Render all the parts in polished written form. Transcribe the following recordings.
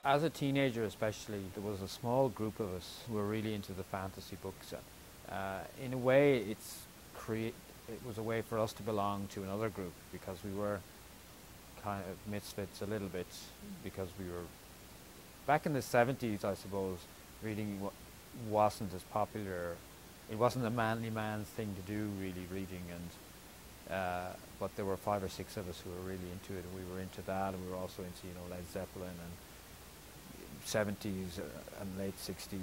As a teenager especially, there was a small group of us who were really into the fantasy books. In a way, it was a way for us to belong to another group because we were kind of misfits a little bit because we were back in the 70s, I suppose. Reading wasn't as popular. It wasn't a manly man's thing to do, really, reading, but there were 5 or 6 of us who were really into it, and we were into that, and we were also into, Led Zeppelin and 70s and late 60s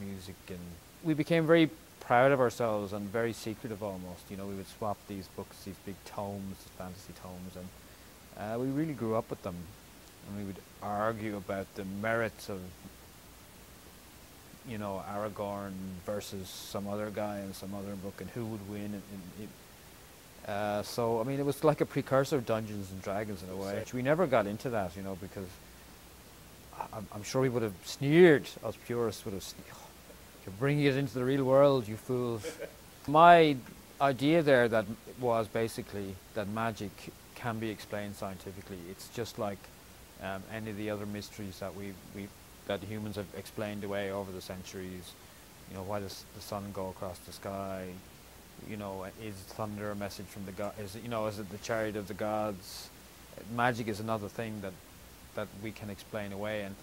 music, and we became very proud of ourselves and very secretive almost. We would swap these books, these big tomes, fantasy tomes, and we really grew up with them, and we would argue about the merits of Aragorn versus some other guy in some other book and who would win. So, I mean, it was like a precursor of Dungeons and Dragons in a way. We never got into that, because I'm sure we would have sneered, us purists would have sneered, "Oh, you're bringing it into the real world, you fools." My idea there that was basically that magic can be explained scientifically. It's just like any of the other mysteries that humans have explained away over the centuries. Why does the sun go across the sky? Is thunder a message from the god? Is it the chariot of the gods? Magic is another thing that we can explain away, and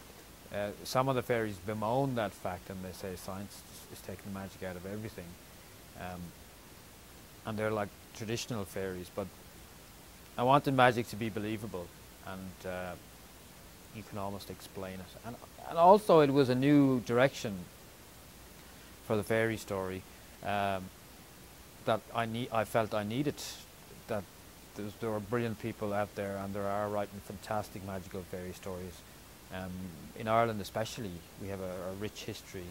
some of the fairies bemoan that fact, and they say science is taking the magic out of everything, and they're like traditional fairies. But I wanted magic to be believable, and you can almost explain it, and also it was a new direction for the fairy story that I felt I needed. That there were brilliant people out there, and there are writing fantastic magical fairy stories. In Ireland especially, we have a rich history,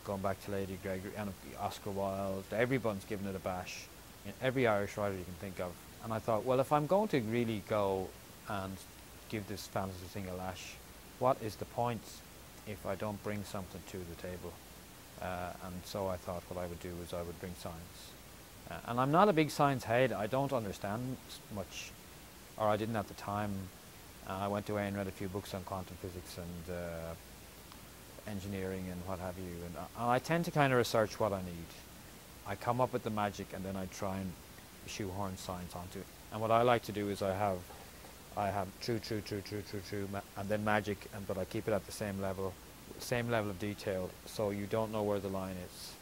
going back to Lady Gregory and Oscar Wilde. Everyone's given it a bash. Every Irish writer you can think of. And I thought, well, if I'm going to really go and give this fantasy thing a lash, what is the point if I don't bring something to the table? And so I thought what I would do is I would bring science. And I'm not a big science head. I don't understand much, or I didn't at the time. I went away and read a few books on quantum physics and engineering and what have you. And I tend to kind of research what I need. I come up with the magic, and then I try and shoehorn science onto it. And what I like to do is I have true, and then magic, but I keep it at the same level of detail, so you don't know where the line is.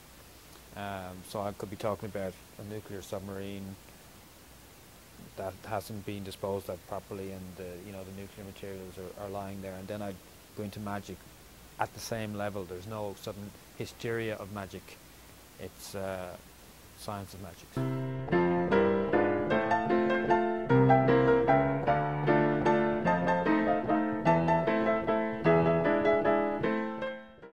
So I could be talking about a nuclear submarine that hasn't been disposed of properly, and the nuclear materials are lying there, and then I go into magic at the same level. There's no sudden hysteria of magic. It's science of magic.